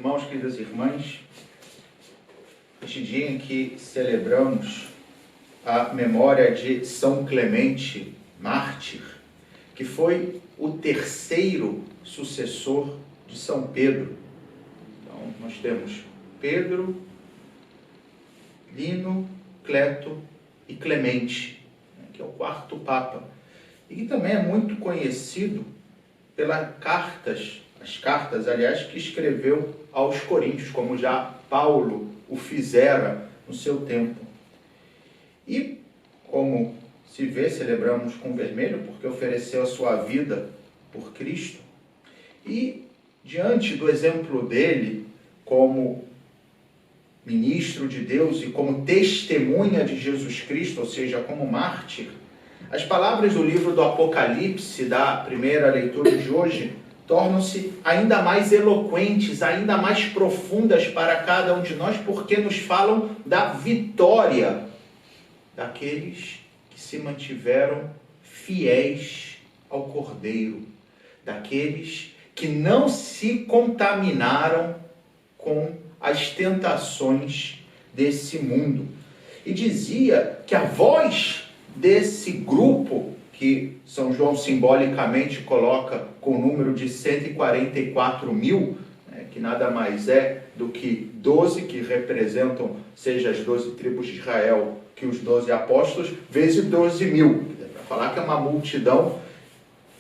irmãos, queridas irmãs, este dia em que celebramos a memória de São Clemente, mártir, que foi o terceiro sucessor de São Pedro. Então, nós temos Pedro, Lino, Cleto e Clemente, que é o quarto Papa, e que também é muito conhecido pelas cartas, aliás, que escreveu aos Coríntios, como já Paulo o fizera no seu tempo. E, como se vê, celebramos com vermelho, porque ofereceu a sua vida por Cristo. E, diante do exemplo dele, como ministro de Deus e como testemunha de Jesus Cristo, ou seja, como mártir, as palavras do livro do Apocalipse, da primeira leitura de hoje, tornam-se ainda mais eloquentes, ainda mais profundas para cada um de nós, porque nos falam da vitória daqueles que se mantiveram fiéis ao Cordeiro, daqueles que não se contaminaram com as tentações desse mundo. E dizia que a voz desse grupo, que São João simbolicamente coloca com o número de 144 mil, que nada mais é do que 12, que representam, seja as 12 tribos de Israel, que os 12 apóstolos, vezes 12 mil. Para falar que é uma multidão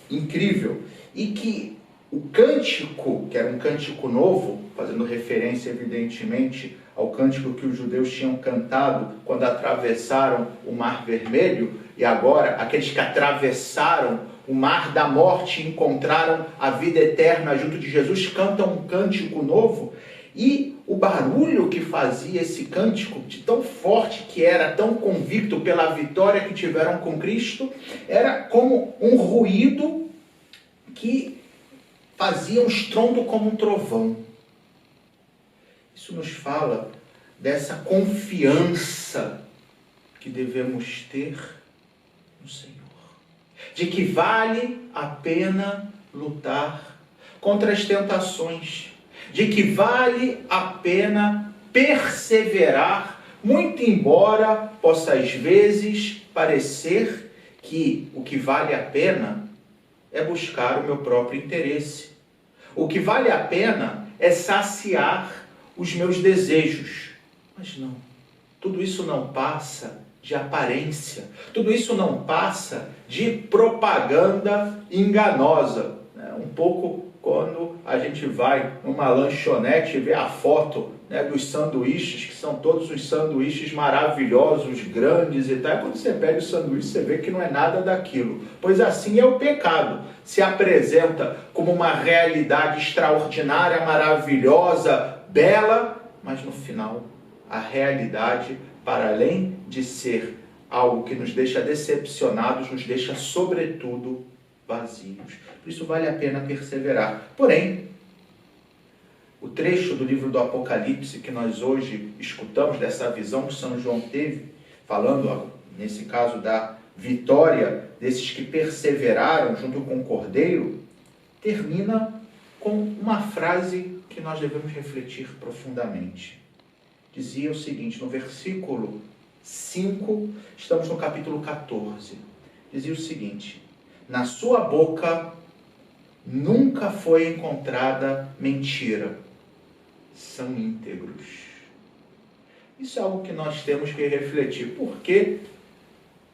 incrível. E que o cântico, que era um cântico novo, fazendo referência, evidentemente, ao cântico que os judeus tinham cantado quando atravessaram o Mar Vermelho, e agora aqueles que atravessaram o Mar da Morte e encontraram a vida eterna junto de Jesus, cantam um cântico novo, e o barulho que fazia esse cântico, de tão forte que era, tão convicto pela vitória que tiveram com Cristo, era como um ruído que fazia um estrondo como um trovão. Isso nos fala dessa confiança que devemos ter no Senhor, de que vale a pena lutar contra as tentações, de que vale a pena perseverar, muito embora possa às vezes parecer que o que vale a pena é buscar o meu próprio interesse. O que vale a pena é saciar os meus desejos. Mas não, tudo isso não passa de aparência, tudo isso não passa de propaganda enganosa. Um pouco quando a gente vai numa lanchonete e vê a foto dos sanduíches, que são todos os sanduíches maravilhosos, grandes e tal. Quando você pega o sanduíche, você vê que não é nada daquilo. Pois assim é o pecado. Se apresenta como uma realidade extraordinária, maravilhosa, bela, mas no final, a realidade, para além de ser algo que nos deixa decepcionados, nos deixa, sobretudo, vazios. Por isso vale a pena perseverar. Porém, o trecho do livro do Apocalipse que nós hoje escutamos, dessa visão que São João teve, falando, nesse caso, da vitória desses que perseveraram junto com o Cordeiro, termina com uma frase que nós devemos refletir profundamente. Dizia o seguinte, no versículo 5, estamos no capítulo 14, dizia o seguinte: na sua boca nunca foi encontrada mentira, são íntegros. Isso é algo que nós temos que refletir, porque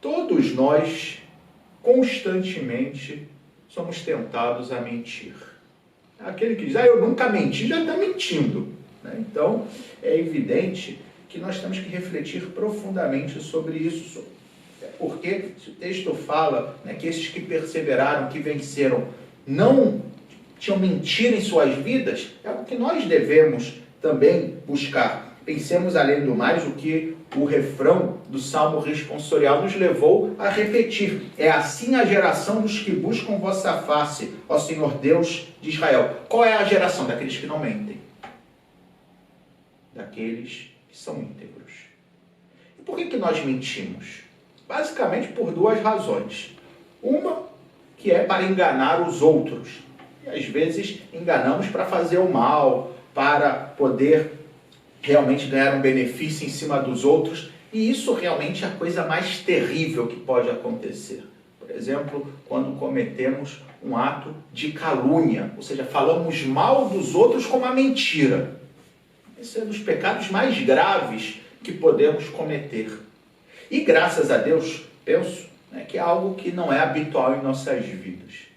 todos nós, constantemente, somos tentados a mentir. Aquele que diz, eu nunca menti, já está mentindo. Então, é evidente que nós temos que refletir profundamente sobre isso. Porque se o texto fala que esses que perseveraram, que venceram, não tinham mentira em suas vidas, é o que nós devemos também buscar. Pensemos, além do mais, o que o refrão do Salmo responsorial nos levou a repetir. É assim a geração dos que buscam vossa face, ó Senhor Deus de Israel. Qual é a geração? Daqueles que não mentem. Daqueles que são íntegros. E por que nós mentimos? Basicamente por duas razões. Uma, que é para enganar os outros. E às vezes enganamos para fazer o mal, para poder realmente ganhar um benefício em cima dos outros. E isso realmente é a coisa mais terrível que pode acontecer. Por exemplo, quando cometemos um ato de calúnia, ou seja, falamos mal dos outros com uma mentira. Esse é um dos pecados mais graves que podemos cometer. E graças a Deus, penso, que é algo que não é habitual em nossas vidas.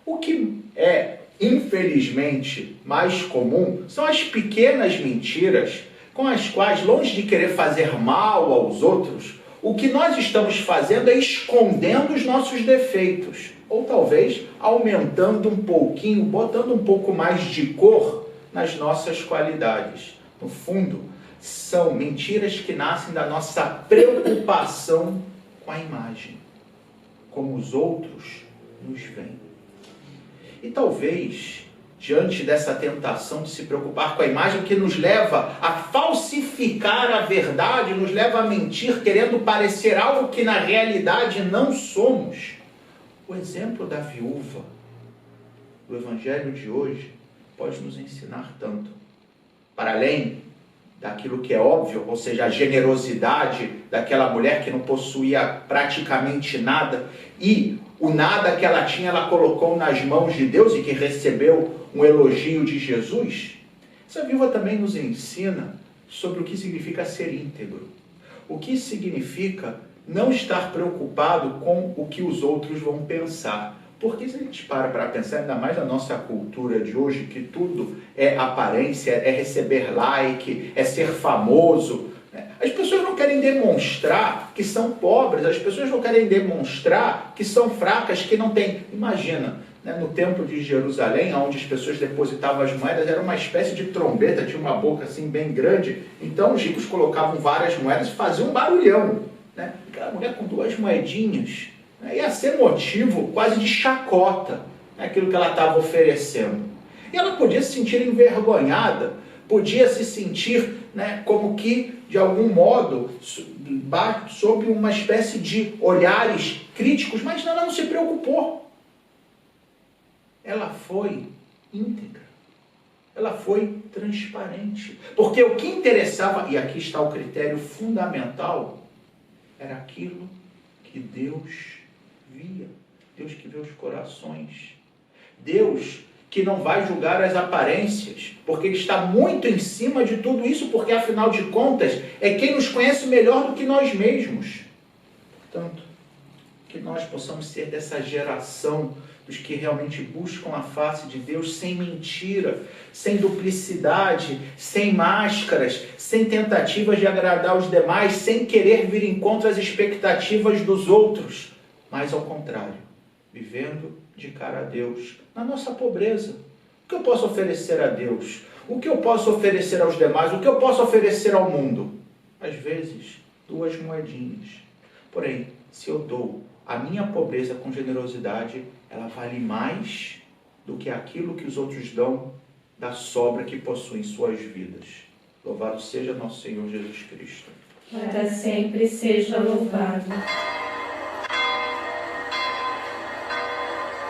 O que é, infelizmente, mais comum são as pequenas mentiras com as quais, longe de querer fazer mal aos outros, o que nós estamos fazendo é escondendo os nossos defeitos, ou talvez aumentando um pouquinho, botando um pouco mais de cor nas nossas qualidades. No fundo, são mentiras que nascem da nossa preocupação com a imagem, como os outros nos veem. E talvez, diante dessa tentação de se preocupar com a imagem que nos leva a falsificar a verdade, nos leva a mentir, querendo parecer algo que na realidade não somos, o exemplo da viúva do Evangelho de hoje pode nos ensinar tanto. Para além daquilo que é óbvio, ou seja, a generosidade daquela mulher que não possuía praticamente nada, e o nada que ela tinha, ela colocou nas mãos de Deus e que recebeu um elogio de Jesus. Essa viúva também nos ensina sobre o que significa ser íntegro. O que significa não estar preocupado com o que os outros vão pensar. Porque se a gente para pensar, ainda mais na nossa cultura de hoje, que tudo é aparência, é receber like, é ser famoso, as pessoas não querem demonstrar que são pobres, as pessoas não querem demonstrar que são fracas, que não têm. Imagina, no templo de Jerusalém, onde as pessoas depositavam as moedas, era uma espécie de trombeta, tinha uma boca assim bem grande, então os ricos colocavam várias moedas e faziam um barulhão. Aquela mulher com 2 moedinhas, ia ser motivo quase de chacota, aquilo que ela estava oferecendo. E ela podia se sentir envergonhada, podia se sentir como que, de algum modo, sob uma espécie de olhares críticos, mas ela não se preocupou. Ela foi íntegra, ela foi transparente. Porque o que interessava, e aqui está o critério fundamental, era aquilo que Deus via. Deus que vê os corações. Deus que não vai julgar as aparências, porque Ele está muito em cima de tudo isso, porque afinal de contas é quem nos conhece melhor do que nós mesmos. Portanto, que nós possamos ser dessa geração dos que realmente buscam a face de Deus sem mentira, sem duplicidade, sem máscaras, sem tentativas de agradar os demais, sem querer vir em contra as expectativas dos outros, mas ao contrário, vivendo de cara a Deus, na nossa pobreza. O que eu posso oferecer a Deus? O que eu posso oferecer aos demais? O que eu posso oferecer ao mundo? Às vezes, 2 moedinhas. Porém, se eu dou a minha pobreza com generosidade, ela vale mais do que aquilo que os outros dão da sobra que possuem suas vidas. Louvado seja nosso Senhor Jesus Cristo. Para sempre seja louvado.